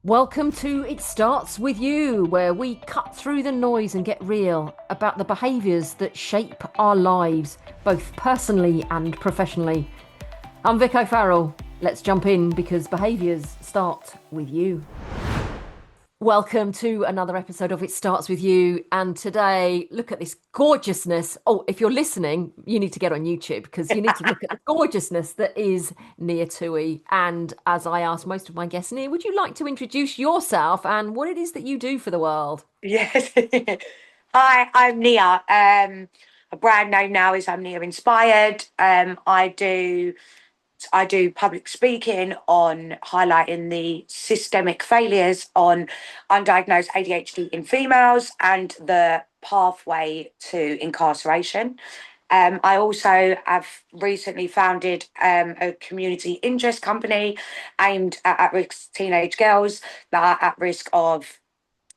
Welcome to It Starts With You, where we cut through the noise and get real about the behaviours that shape our lives, both personally and professionally. I'm Vic O'Farrell. Let's jump in because behaviours start with you. Welcome to another episode of It Starts With You. And today, look at this gorgeousness. Oh, if you're listening, you need to get on YouTube because you need to look at the gorgeousness that is Neah Tuohy. And as I ask most of my guests, Neah, would you like to introduce yourself and what it is that you do for the world? Yes. Hi, I'm Neah. A brand name now is I'm Neah Inspired. I do public speaking on highlighting the systemic failures on undiagnosed ADHD in females and the pathway to incarceration. I also have recently founded a community interest company aimed at risk teenage girls that are at risk of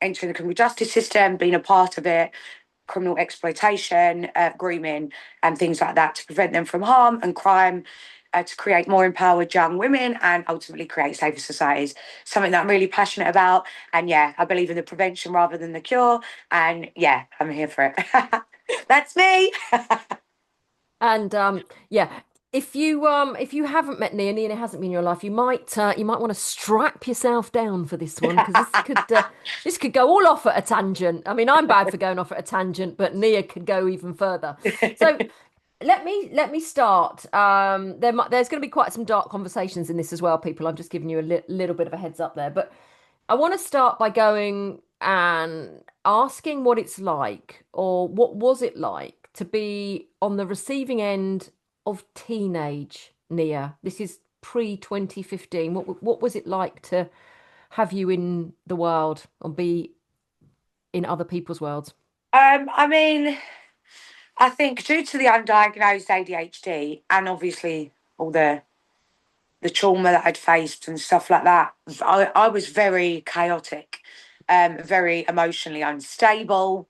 entering the criminal justice system, being a part of it, criminal exploitation, grooming, and things like that to prevent them from harm and crime, to create more empowered young women and ultimately create safer societies. Something that I'm really passionate about. And yeah, I believe in the prevention rather than the cure. And yeah, I'm here for it. That's me. And yeah, if you haven't met Neah, Neah hasn't been in your life, you might want to strap yourself down for this one because this could go all off at a tangent. I mean, I'm bad for going off at a tangent, but Neah could go even further. So let me start. There's going to be quite some dark conversations in this as well, people. I'm just giving you a little bit of a heads up there, but I want to start by going and asking what it's like, or what was it like to be on the receiving end of teenage Neah. This is pre 2015. What was it like to have you in the world or be in other people's worlds? I mean, I think due to the undiagnosed ADHD and obviously all the trauma that I'd faced and stuff like that, I was very chaotic, very emotionally unstable,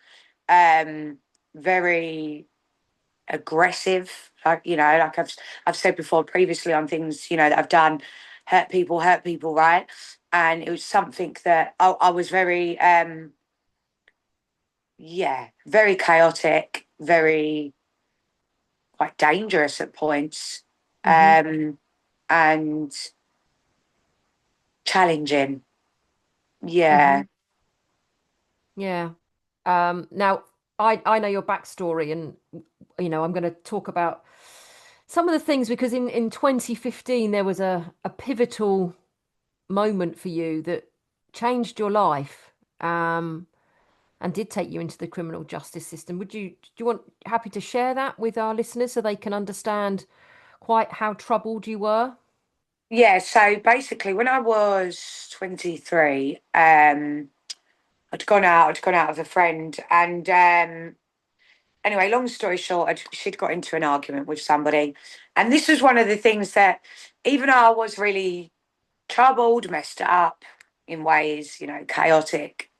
very aggressive. Like I've said before previously on things that I've done, hurt people, right? And it was something that I was very, yeah, very chaotic, very quite dangerous at points, Hmm. um, and challenging. Hmm. Yeah. Yeah. Now I know your backstory, and I'm going to talk about some of the things because in 2015 there was a pivotal moment for you that changed your life, and did take you into the criminal justice system. Do you want happy to share that with our listeners so they can understand quite how troubled you were? Yeah, so basically when I was 23, I'd gone out with a friend and anyway, long story short, she'd got into an argument with somebody. And this was one of the things that even though I was really troubled, messed up in ways, chaotic,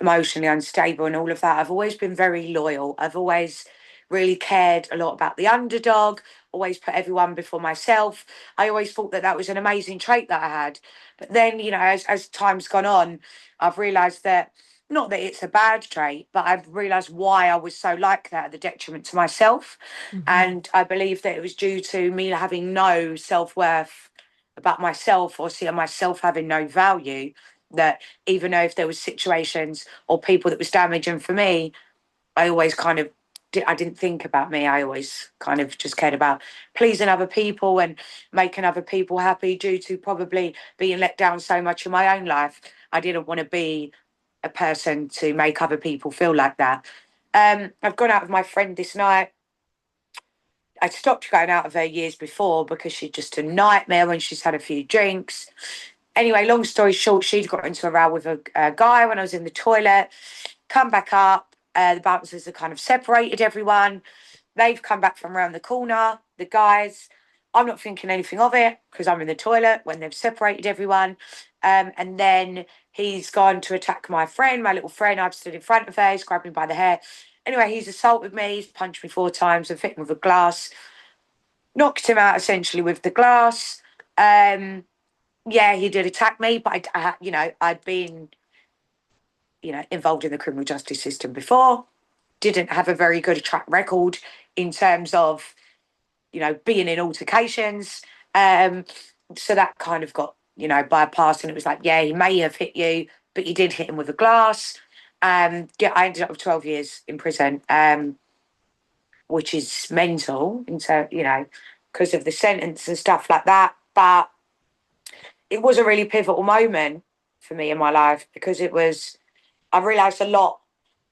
emotionally unstable and all of that, I've always been very loyal. I've always really cared a lot about the underdog, always put everyone before myself. I always thought that that was an amazing trait that I had. But then, as time's gone on, I've realised that not that it's a bad trait, but I've realised why I was so like that at the detriment to myself. Hmm. And I believe that it was due to me having no self worth about myself or seeing myself having no value. That even though if there was situations or people that was damaging for me, I always kind of I didn't think about me. I always kind of just cared about pleasing other people and making other people happy due to probably being let down so much in my own life. I didn't want to be a person to make other people feel like that. I've gone out with my friend this night. I stopped going out with her years before because she's just a nightmare when she's had a few drinks. Anyway, long story short, she'd got into a row with a guy when I was in the toilet. Come back up. The bouncers have kind of separated everyone. They've come back from around the corner. The guys, I'm not thinking anything of it because I'm in the toilet when they've separated everyone. And then he's gone to attack my friend, my little friend. I've stood in front of her. He's grabbed me by the hair. Anyway, he's assaulted me. He's punched me 4 times and hit me with a glass. Knocked him out essentially with the glass. Um, yeah, he did attack me, but I'd been, involved in the criminal justice system before, didn't have a very good track record in terms of, being in altercations. Um, so that kind of got, bypassed, and it was like, yeah, he may have hit you, but you did hit him with a glass. Yeah, I ended up with 12 years in prison, which is mental, because of the sentence and stuff like that. But it was a really pivotal moment for me in my life because I realised a lot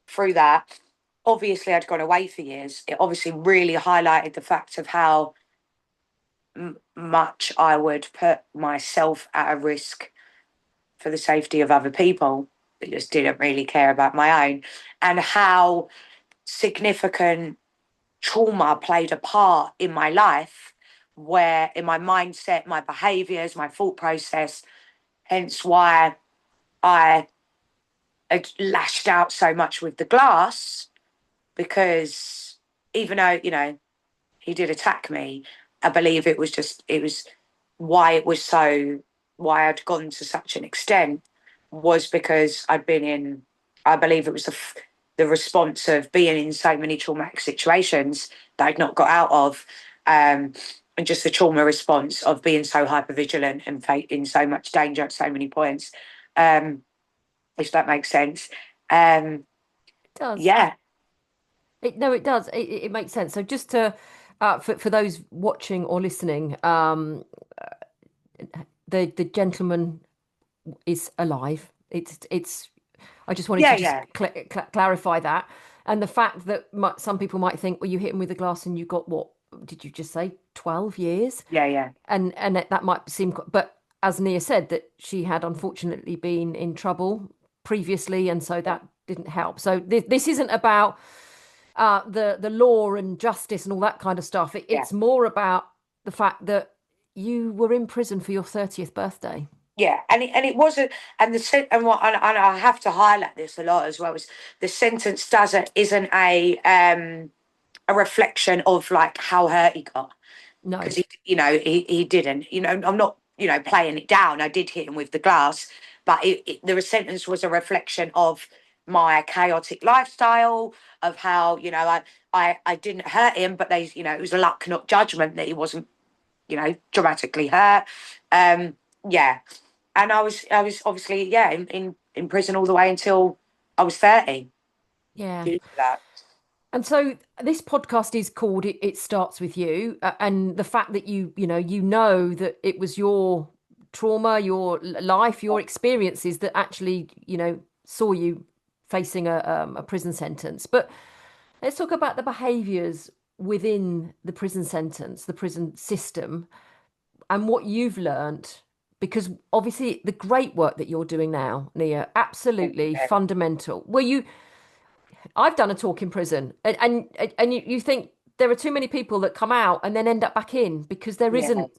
through that. Obviously, I'd gone away for years. It obviously really highlighted the fact of how much I would put myself at a risk for the safety of other people that just didn't really care about my own, and how significant trauma played a part in my life, where in my mindset, my behaviors, my thought process, hence why I had lashed out so much with the glass, because even though, he did attack me, I believe it was why it was so, why I'd gone to such an extent was because I'd been in, I believe it was the response of being in so many traumatic situations that I'd not got out of. And just the trauma response of being so hypervigilant and in so much danger at so many points, if that makes sense. Um, It does. yeah, No, it does. It makes sense. So just to for those watching or listening, the gentleman is alive. It's. I just wanted to yeah, just yeah, clarify that, and the fact that some people might think, well, you hit him with a glass and you got what did you just say, 12 years? yeah, yeah, And that might seem, but as Nia said, that she had unfortunately been in trouble previously, and so that didn't help. So this isn't about the law and justice and all that kind of stuff. yeah. It's more about the fact that you were in prison for your 30th birthday. Yeah, and it wasn't, and and I have to highlight this a lot as well, is the sentence isn't a reflection of like how hurt he got, because No. he didn't, I'm not, playing it down. I did hit him with the glass, but the sentence was a reflection of my chaotic lifestyle, of how, I didn't hurt him, but it was luck, not judgment, that he wasn't, dramatically hurt. Yeah, and I was obviously, yeah, in prison all the way until I was 30 Yeah. due to that. And so this podcast is called It Starts With You. And the fact that you know that it was your trauma, your life, your experiences that actually, saw you facing a prison sentence. But let's talk about the behaviors within the prison sentence, the prison system, and what you've learned. Because obviously the great work that you're doing now, Nia, absolutely fundamental. I've done a talk in prison, and you think there are too many people that come out and then end up back in because there Yeah, isn't.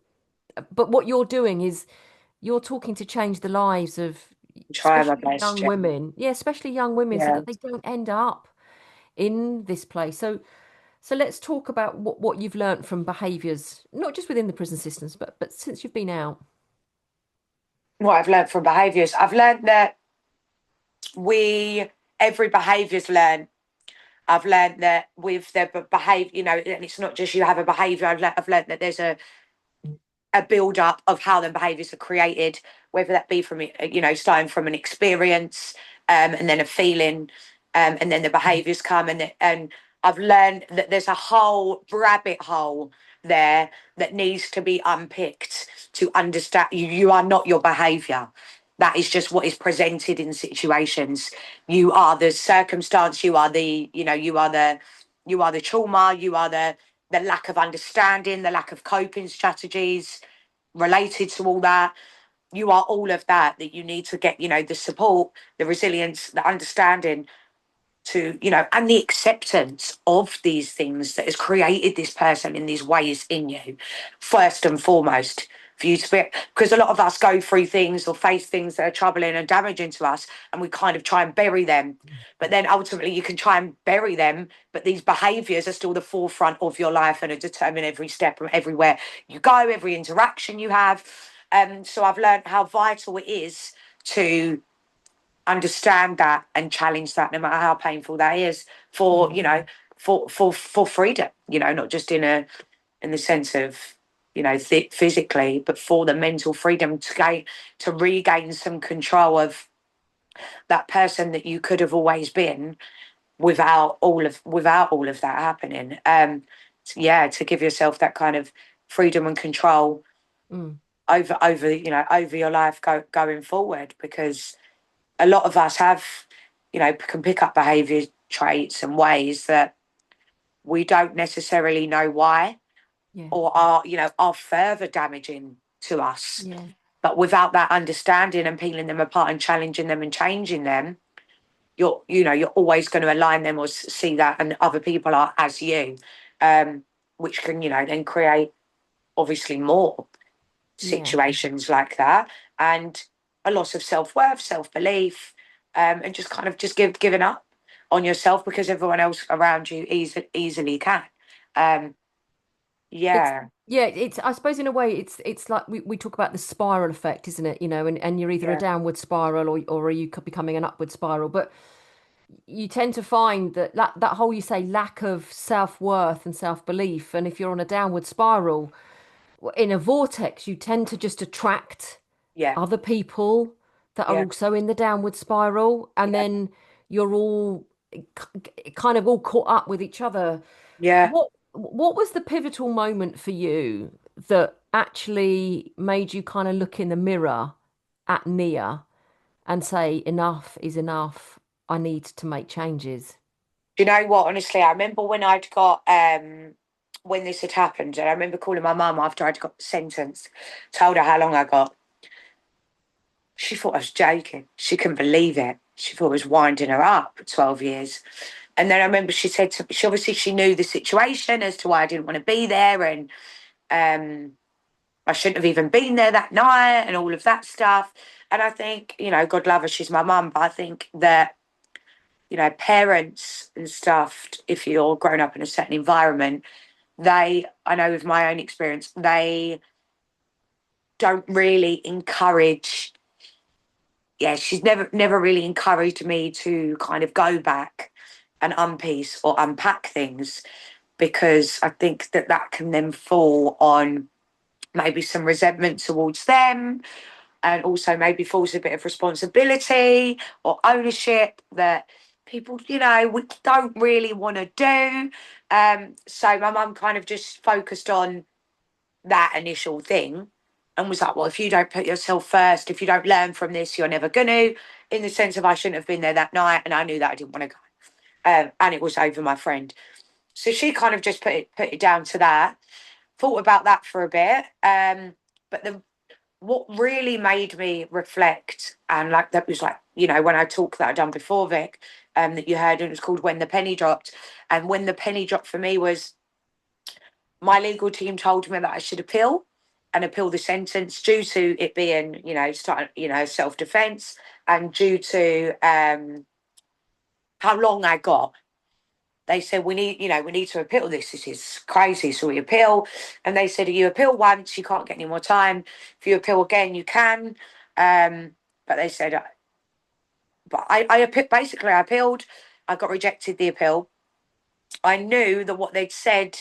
But what you're doing is you're talking to change the lives of try my especially best. young Yeah, women. Yeah, especially young women, so yeah. that they don't end up in this place. So let's talk about what you've learned from behaviours, not just within the prison systems, but since you've been out. What I've learned from behaviours, I've learned that we every behaviour's learned. I've learned that with their behaviour, and it's not just you have a behaviour. I've learned that there's a build up of how the behaviours are created, whether that be from starting from an experience, and then a feeling, and then the behaviours come, and I've learned that there's a whole rabbit hole there that needs to be unpicked to understand you are not your behaviour. That is just what is presented in situations. You are the circumstance. You are the trauma. You are the lack of understanding, the lack of coping strategies related to all that. You are all of that you need to get, the support, the resilience, the understanding to, and the acceptance of these things that has created this person in these ways in you, first and foremost. For you to be, because a lot of us go through things or face things that are troubling and damaging to us, and we kind of try and bury them. But then ultimately, you can try and bury them, but these behaviours are still the forefront of your life and are determine every step and everywhere you go, every interaction you have. So I've learned how vital it is to understand that and challenge that, no matter how painful that is, for Mm. you know, for freedom. You know, not just in the sense of, you know, physically, but for the mental freedom to gain, to regain some control of that person that you could have always been without all of that happening. Yeah, to give yourself that kind of freedom and control Mm. over over your life going forward, because a lot of us have, you know, can pick up behavior traits and ways that we don't necessarily know why, Yeah. or are, you know, are further damaging to us. Yeah. But without that understanding and peeling them apart and challenging them and changing them, you're always going to align them or see that, and other people are as you, um, which can, you know, then create obviously more Yeah. situations like that, and a loss of self-worth, self-belief, and just kind of just giving up on yourself because everyone else around you easily can. um It's yeah, yeah, it's I suppose in a way it's like we talk about the spiral effect, isn't it? You know, and you're either a yeah, downward spiral or are you becoming an upward spiral. But you tend to find that whole, you say, lack of self-worth and self-belief, and if you're on a downward spiral in a vortex, you tend to just attract yeah, other people that are yeah, also in the downward spiral, and yeah, then you're all kind of all caught up with each other. yeah. What was the pivotal moment for you that actually made you kind of look in the mirror at Neah and say, enough is enough. I need to make changes. Do you know what? Honestly, I remember when I'd got when this had happened, and I remember calling my mum after I'd got sentenced, told her how long I got. She thought I was joking. She couldn't believe it. She thought I was winding her up 12 years. And then I remember she said to, she obviously she knew the situation as to why I didn't want to be there, and um, I shouldn't have even been there that night and all of that stuff. And I think, you know, God love her, she's my mum, but I think that, you know, parents and stuff, if you're grown up in a certain environment, I know with my own experience, they don't really encourage. Yeah, she's never really encouraged me to kind of go back and unpiece or unpack things, because I think that that can then fall on maybe some resentment towards them, and also maybe falls a bit of responsibility or ownership that people, you know, we don't really want to do. So my mum kind of just focused on that initial thing and was like, well, if you don't put yourself first, if you don't learn from this, you're never going to, in the sense of I shouldn't have been there that night. And I knew that I didn't want to go. And it was over my friend. So she kind of just put it down to that. Thought about that for a bit. But what really made me reflect, and like that was like, you know, when I talked that I'd done before, Vic, that you heard, and it was called When the Penny Dropped. And when the penny dropped for me was my legal team told me that I should appeal and appeal the sentence due to it being, you know, self defence, and due to how long I got. They said, we need to appeal this. This is crazy. So we appeal. And they said, if you appeal once, you can't get any more time. If you appeal again, you can. But they said, basically, I appealed. I got rejected the appeal. I knew that what they'd said,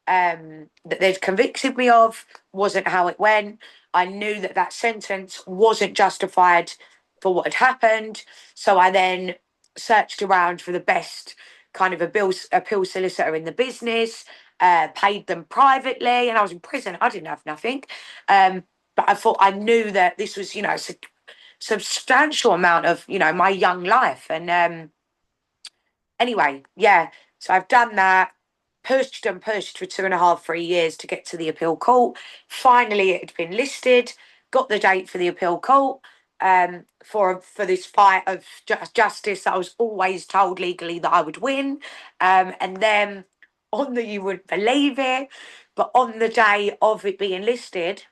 that they'd convicted me of, wasn't how it went. I knew that that sentence wasn't justified for what had happened. So I then searched around for the best kind of appeal solicitor in the business, paid them privately, and I was in prison. I didn't have nothing. But I thought, I knew that this was, you know, a substantial amount of, you know, my young life. And anyway, yeah, so I've done that, pushed and pushed for 2.5, 3 years to get to the appeal court. Finally, it had been listed, got the date for the appeal court, for this fight of justice that I was always told legally that I would win. And then you wouldn't believe it, but on the day of it being listed,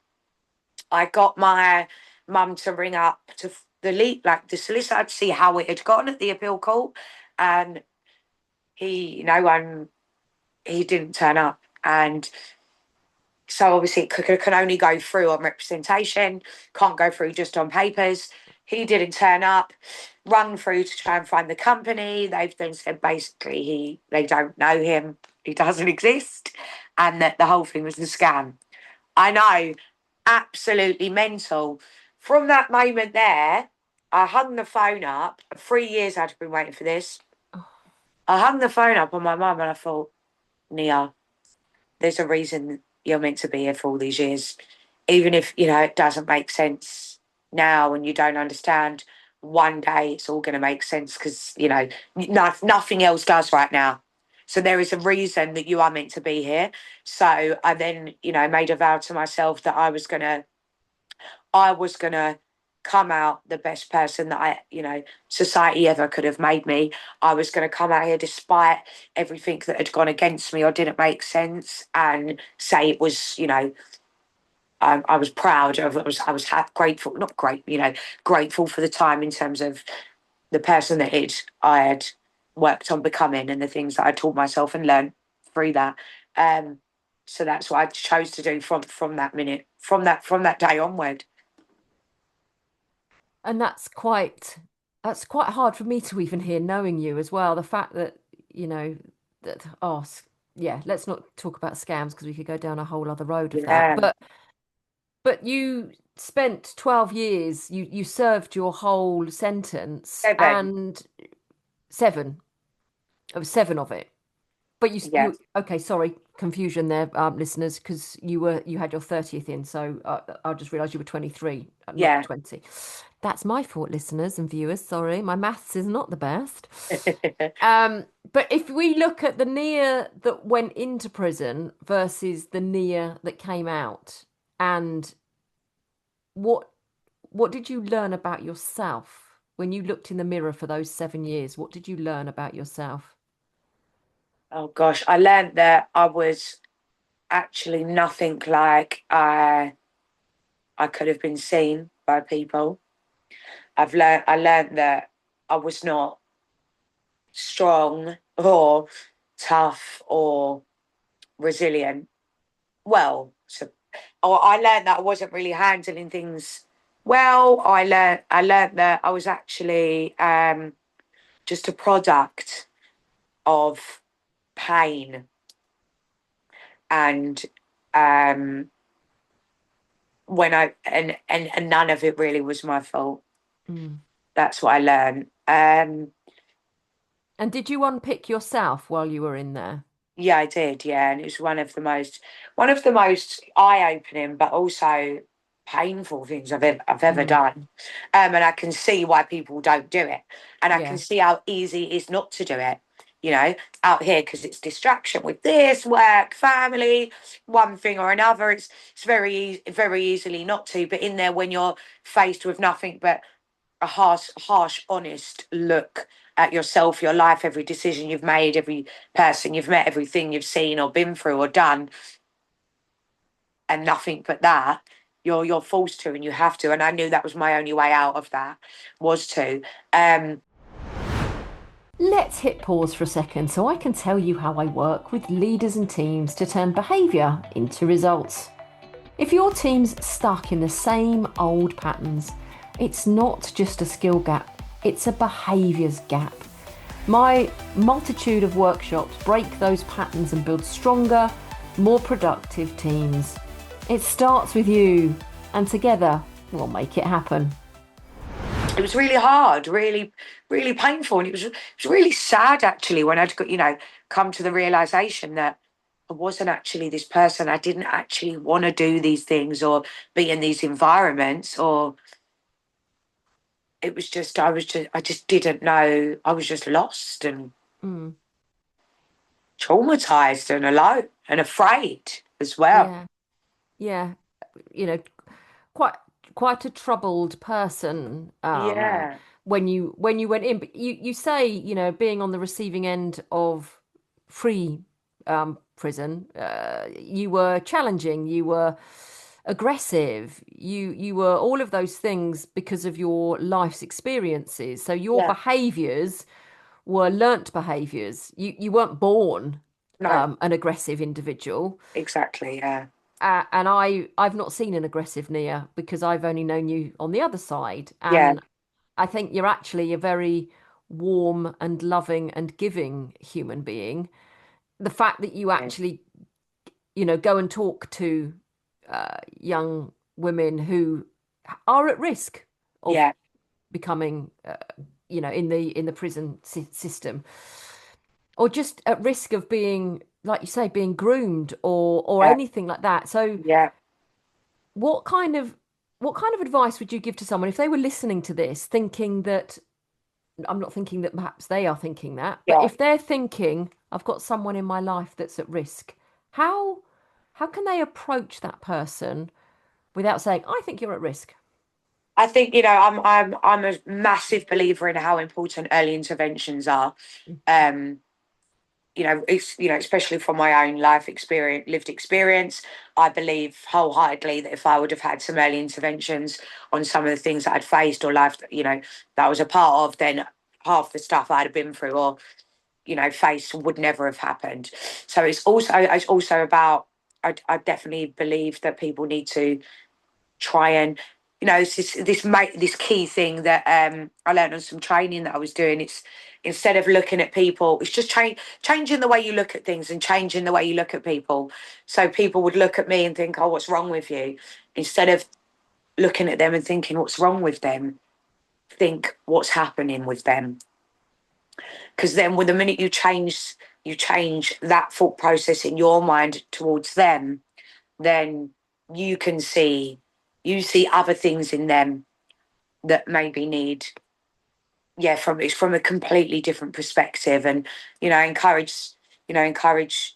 I got my mum to ring up to the solicitor to see how it had gone at the appeal court, and he, you know, he didn't turn up, and So obviously it can only go through on representation, can't go through just on papers. He didn't turn up, run through to try and find the company. They've then said basically they don't know him, he doesn't exist, and that the whole thing was a scam. I know, absolutely mental. From that moment there, I hung the phone up. 3 years I'd been waiting for this. Oh, I hung the phone up on my mum and I thought, Neah, there's a reason you're meant to be here for all these years. Even if, it doesn't make sense now and you don't understand, one day it's all going to make sense because, nothing else does right now. So there is a reason that you are meant to be here. So I then, made a vow to myself that I was gonna come out the best person that society ever could have made me. I was gonna come out here despite everything that had gone against me or didn't make sense, and say it was, I was proud of. Grateful, not great, grateful for the time in terms of the person that I had worked on becoming and the things that I taught myself and learned through that. Um, so that's what I chose to do from that minute, from that day onward. and that's quite hard for me to even hear, knowing you as well. The fact that, you know, that yeah, let's not talk about scams because we could go down a whole other road of that. Yeah. But you spent 12 years, you served your whole sentence, 7. and seven, it was seven of it. But Yeah. okay, sorry, confusion there, listeners, because you had your 30th in, so I just realised you were 23, not Yeah. 20. That's my fault, listeners and viewers. Sorry, my maths is not the best. But if we look at the Neah that went into prison versus the Neah that came out, and what what did you learn about yourself when you looked in the mirror for those 7 years? What did you learn about yourself? Oh gosh, I learned that I was actually nothing like I could have been seen by people. I learned that I was not strong or tough or resilient. Well, or I learned that I wasn't really handling things well. I learned that I was actually just a product of pain, and um when I and none of it really was my fault. Mm. That's what I learned. And did you unpick yourself while you were in there? Yeah, I did. Yeah, and it was one of the most eye-opening, but also painful things I've ever Mm. done. And I can see why people don't do it, and I can Yeah. see how easy it is not to do it. You know, out here because it's distraction with this work, family, one thing or another. It's very easily not to. But in there, when you're faced with nothing but a harsh, honest look at yourself, your life, every decision you've made, every person you've met, everything you've seen or been through or done, and nothing but that, you're forced to and you have to. And I knew that was my only way out of that was to. Um, Let's hit pause for a second so I can tell you how I work with leaders and teams to turn behaviour into results. If your team's stuck in the same old patterns, it's not just a skill gap, it's a behaviours gap. My multitude of workshops break those patterns and build stronger, more productive teams. It starts with you, and together we'll make it happen. it was really hard, really, really painful, and it was really sad actually when I'd got come to the realization that I wasn't actually this person. I didn't actually want to do these things or be in these environments, or it was just I just didn't know. I was just lost and Mm, traumatized and alone and afraid as well. yeah, yeah. You know, quite quite a troubled person, Yeah, when you went in. But you say, being on the receiving end of free prison, you were challenging, you were aggressive, you were all of those things because of your life's experiences. So your yeah, behaviors were learnt behaviors. You weren't born no, an aggressive individual. exactly, yeah, And I've not seen an aggressive Nia because I've only known you on the other side. Yeah, And I think you're actually a very warm and loving and giving human being. The fact that you yeah, actually, go and talk to young women who are at risk of yeah, becoming, in the prison system, or just at risk of being, like you say, being groomed or yeah, anything like that. So yeah, what kind of what kind of advice would you give to someone if they were listening to this, thinking that, I'm not thinking that perhaps they are thinking that, but yeah. if they're thinking, I've got someone in my life that's at risk, how how can they approach that person without saying, I think you're at risk? I think, I'm a massive believer in how important early interventions are. Um, it's, especially from my own life experience, lived experience, I believe wholeheartedly that if I would have had some early interventions on some of the things that I'd faced or life, that I was a part of, then half the stuff I'd have been through or, faced would never have happened. So it's also about, I definitely believe that people need to try and, it's this key thing that I learned on some training that I was doing. It's, instead of looking at people, it's just changing the way you look at things and changing the way you look at people. So people would look at me and think, oh, what's wrong with you? Instead of looking at them and thinking, what's wrong with them? Think what's happening with them. Because then with the minute you change that thought process in your mind towards them, then you can see other things in them that maybe need, yeah, from a completely different perspective. And encourage, encourage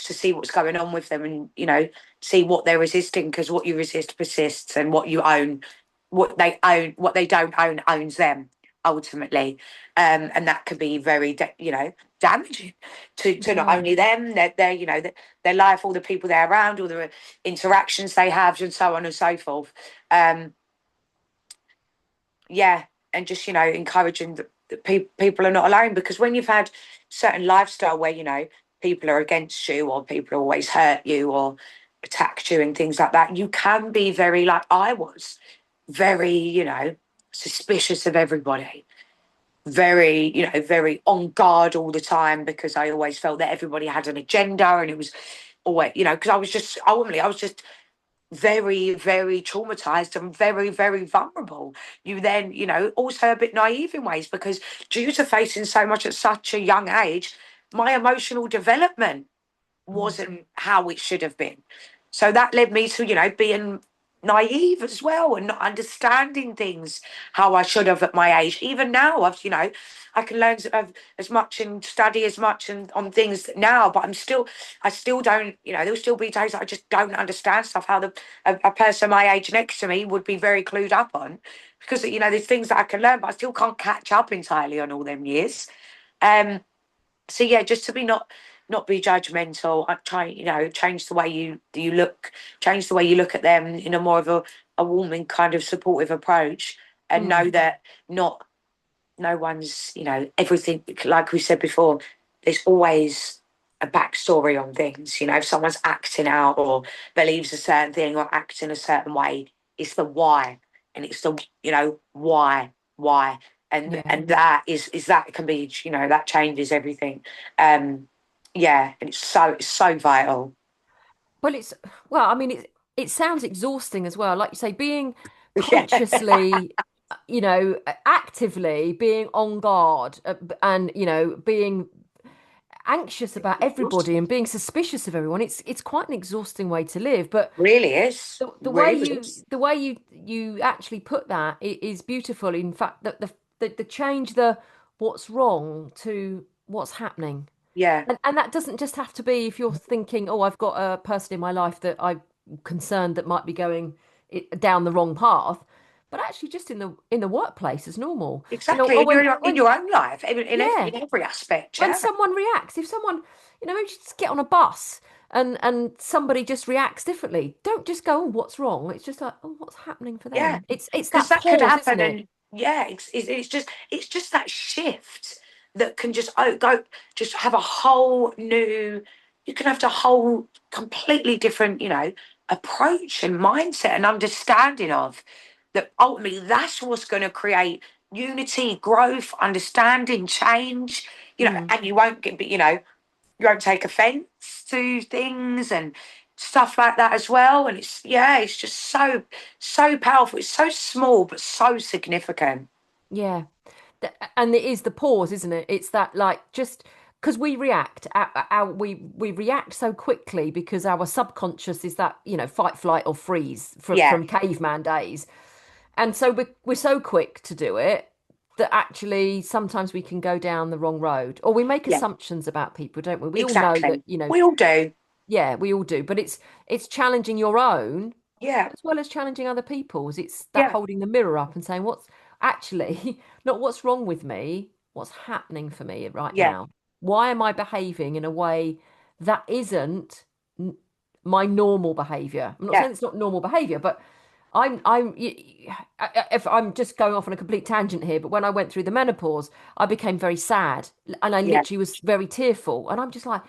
to see what's going on with them, and see what they're resisting, because what you resist persists, and what they don't own owns them ultimately. And that could be very damaging to not Yeah. only them, their life, all the people they're around, all the interactions they have, and so on and so forth. um yeah, and just encouraging that people are not alone, because when you've had certain lifestyle where people are against you, or people always hurt you or attacked you and things like that, you can be very, like I was, very suspicious of everybody, very very on guard all the time, because I always felt that everybody had an agenda, and it was always, because I was just very, very traumatized and very, very vulnerable. You then, also a bit naive in ways, because due to facing so much at such a young age, my emotional development Mm. wasn't how it should have been. So that led me to, being naive as well, and not understanding things how I should have at my age. Even now, I can learn as much and study as much and on things now, but I still don't, there'll still be days that I just don't understand stuff, how a person my age next to me would be very clued up on, because, there's things that I can learn, but I still can't catch up entirely on all them years. Um, so yeah, just to be not be judgmental. I try, change the way you look, change the way you look at them in a more of a warming, kind of supportive approach, and know Mm. that not no one's, everything, like we said before, there's always a backstory on things. If someone's acting out or believes a certain thing or acts in a certain way, it's the why. And it's the, why. Yeah. And that is that can be, that changes everything. Um, yeah, and it's so vital. Well, I mean, it sounds exhausting as well. Like you say, being Yeah, consciously, actively being on guard, and, being anxious about everybody and being suspicious of everyone. It's quite an exhausting way to live. But really is. the way Really you is. the way you actually put that is beautiful. In fact, that the change the what's wrong to what's happening. Yeah, And that doesn't just have to be if you're thinking, oh, I've got a person in my life that I'm concerned that might be going down the wrong path, but actually just in the workplace as normal. exactly. Or In your own life, yeah, in every aspect. when Yeah. someone reacts, if someone, maybe just get on a bus and somebody just reacts differently, don't just go, oh, what's wrong? It's just like, oh, what's happening for Yeah, them? It's because that that could pause, happen, isn't it? and yeah, it's just that shift that can just go, just have a whole new. you can have the whole completely different, approach and mindset and understanding of that. Ultimately, that's what's going to create unity, growth, understanding, change, Mm. and you won't get, you won't take offense to things and stuff like that as well. And it's just so powerful. It's so small, but so significant. Yeah. And it is the pause, isn't it? It's that like just because we react, we react so quickly because our subconscious is that fight, flight, or freeze Yeah, from caveman days, and so we're so quick to do it that actually sometimes we can go down the wrong road, or we make yeah, assumptions about people, don't we? We all know that, exactly. We all do. yeah, we all do, but it's challenging your own Yeah, as well as challenging other people's. It's that yeah, holding the mirror up and saying, what's actually not what's wrong with me, what's happening for me right yeah, now? Why am I behaving in a way that isn't n- my normal behavior? I'm not yeah, saying it's not normal behavior, but if I'm just going off on a complete tangent here, but when I went through the menopause, I became very sad and I yeah, literally was very tearful. And I'm just like,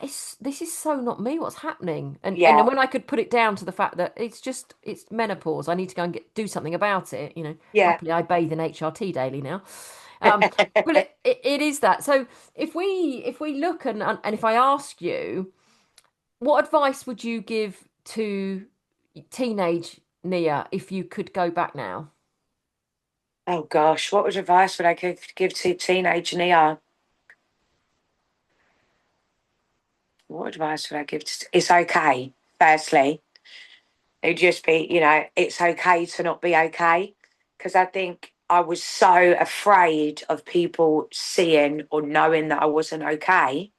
this is so not me. What's happening? And yeah. then when I could put it down to the fact that it's menopause, I need to go and do something about it. Yeah. Happily I bathe in HRT daily now. But it is that. So if we look and if I ask you, what advice would you give to teenage Nia if you could go back now? Oh gosh, what advice would I give to teenage Neah? What advice would I give to? It's okay. Firstly, it'd just be, it's okay to not be okay, because I think I was so afraid of people seeing or knowing that I wasn't okay,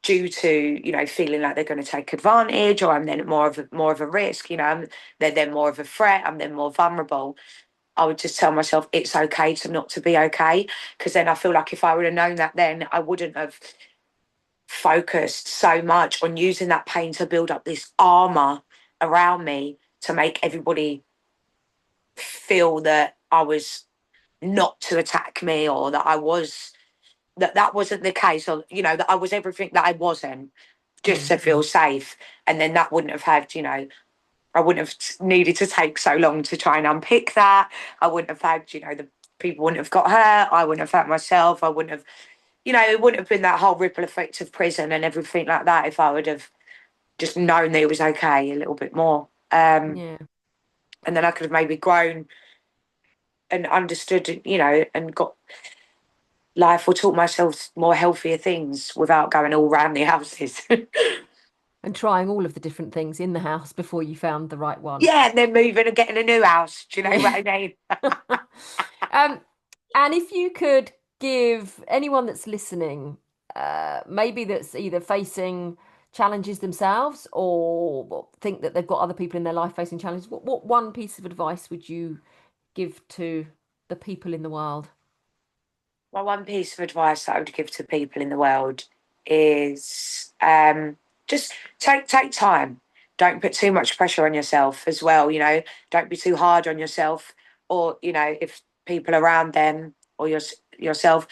due to feeling like they're going to take advantage, or I'm then more of a risk. They're then more of a threat. I'm then more vulnerable. I would just tell myself it's okay to not to be okay, because then I feel like if I would have known that then, I wouldn't have focused so much on using that pain to build up this armor around me to make everybody feel that I was not to attack me, or that that wasn't the case, or that I was everything that I wasn't, just Mm, to feel safe. And then that wouldn't have had, I wouldn't have needed to take so long to try and unpick that. I wouldn't have had, the people wouldn't have got hurt. I wouldn't have hurt myself. I wouldn't have, it wouldn't have been that whole ripple effect of prison and everything like that if I would have just known that it was okay a little bit more. yeah. And then I could have maybe grown and understood, and got life, or taught myself more healthier things without going all round the houses. And trying all of the different things in the house before you found the right one. Yeah, and then moving and getting a new house. Do you know what Yeah. I mean? Um, and if you could give anyone that's listening, maybe that's either facing challenges themselves or think that they've got other people in their life facing challenges, what one piece of advice would you give to the people in the world? My one piece of advice that I would give to people in the world is, just take time. Don't put too much pressure on yourself as well. Don't be too hard on yourself, or if people around them or yourself.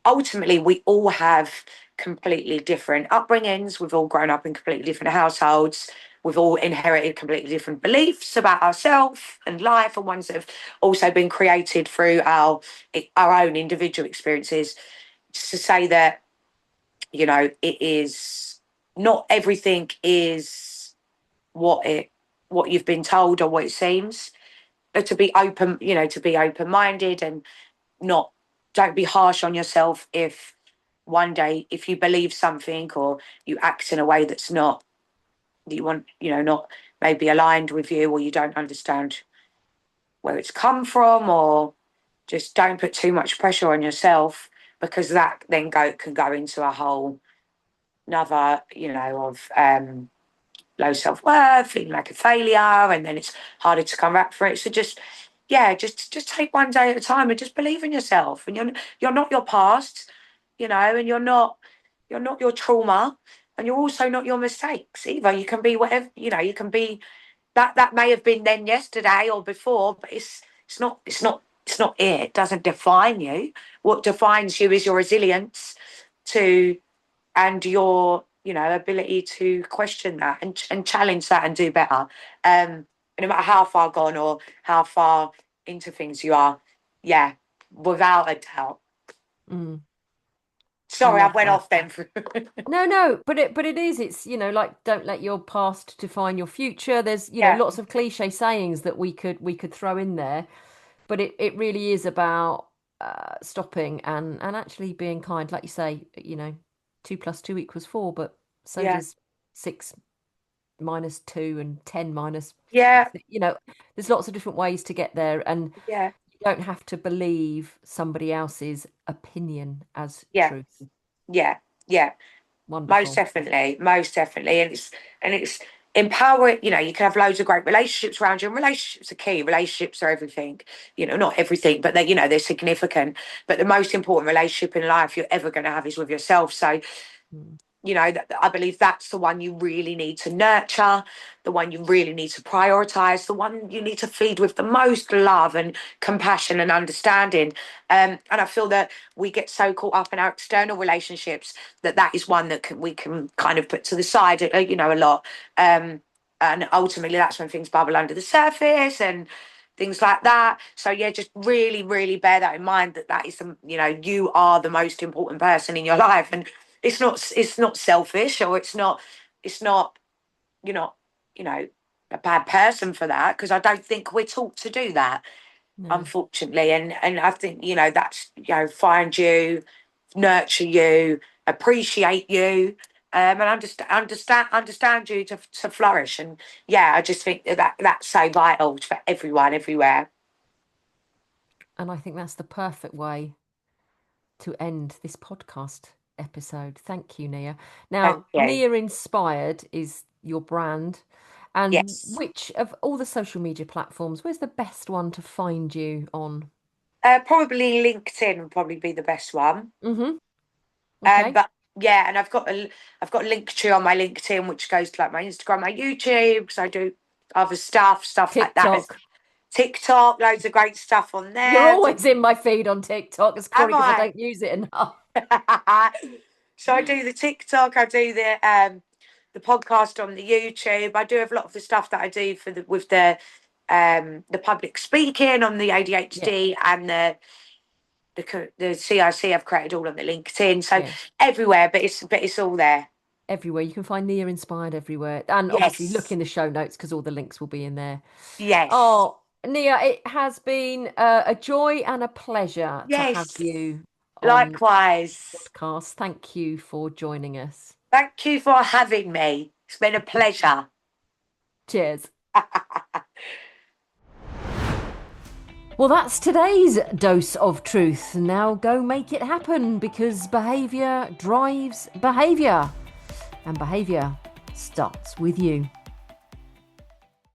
Ultimately, we all have completely different upbringings. We've all grown up in completely different households. We've all inherited completely different beliefs about ourselves and life, and ones that have also been created through our own individual experiences. Just to say that, it is not everything is what you've been told or what it seems. But to be open, to be open minded, and not don't be harsh on yourself if one day, if you believe something or you act in a way that's not, that you want, not maybe aligned with you, or you don't understand where it's come from, or just don't put too much pressure on yourself, because that then can go into a whole another, of low self-worth, feeling like a failure, and then it's harder to come back for it. So just, yeah, just take one day at a time and just believe in yourself. And you're not your past, and you're not your trauma, and you're also not your mistakes either. You can be whatever, you can be that may have been then yesterday or before, but it's not it. It doesn't define you. What defines you is your resilience to and your, ability to question that and challenge that and do better. No matter how far gone or how far into things you are, yeah, without a doubt. Mm, I Sorry, I love went that. off then. No, no, but it is. It's, like, don't let your past define your future. There's, Yeah, lots of cliche sayings that we could throw in there, but it really is about stopping and actually being kind. Like you say, 2 + 2 = 4, but so yeah, does 6 - 2 and 10 minus yeah, 6. There's lots of different ways to get there, and yeah, you don't have to believe somebody else's opinion as yeah, truth. yeah, yeah. Most Wonderful. definitely, most definitely, and it's empowering. You can have loads of great relationships around you, and relationships are key. Relationships are everything. Not everything, but they're significant. But the most important relationship in life you're ever going to have is with yourself. So Mm. I believe that's the one you really need to nurture, the one you really need to prioritize, the one you need to feed with the most love and compassion and understanding. And I feel that we get so caught up in our external relationships that is one that we can kind of put to the side, a lot. And ultimately, that's when things bubble under the surface and things like that. So yeah, just really, really bear that in mind, that is, you are the most important person in your life, and it's not selfish, or it's not you're not you know a bad person for that, because I don't think we're taught to do that, No. unfortunately. And I think, that's, find you, nurture you, appreciate you, and understand you to flourish. And yeah, I just think that's so vital for everyone everywhere. And I think that's the perfect way to end this podcast episode. Thank you, Nia. Now, Thank you. Nia Inspired is your brand. And Yes. which of all the social media platforms, where's the best one to find you on? Probably LinkedIn would probably be the best one. Mm-hmm. Okay. But yeah, and I've got a link tree on my LinkedIn, which goes to like my Instagram, my YouTube, because I do other stuff like that. As TikTok. TikTok, loads of great stuff on You're there. always in my feed on TikTok. It's Am probably because I I? don't use it enough. So I do the TikTok, I do the podcast on the YouTube. I do have a lot of the stuff that I do for the public speaking on the Yeah, ADHD, and the CIC I've created all on the LinkedIn. So yeah. everywhere, but it's all there. Everywhere. You can find Nia Inspired everywhere. And obviously look Yes. in the show notes because all the links will be in there. Yes. Oh, Nia, it has been a joy and a pleasure to have Yes. you on the Likewise. podcast. Thank you for joining us. Thank you for having me. It's been a pleasure. Cheers. Well, that's today's dose of truth. Now go make it happen because behavior drives behavior, and behavior starts with you.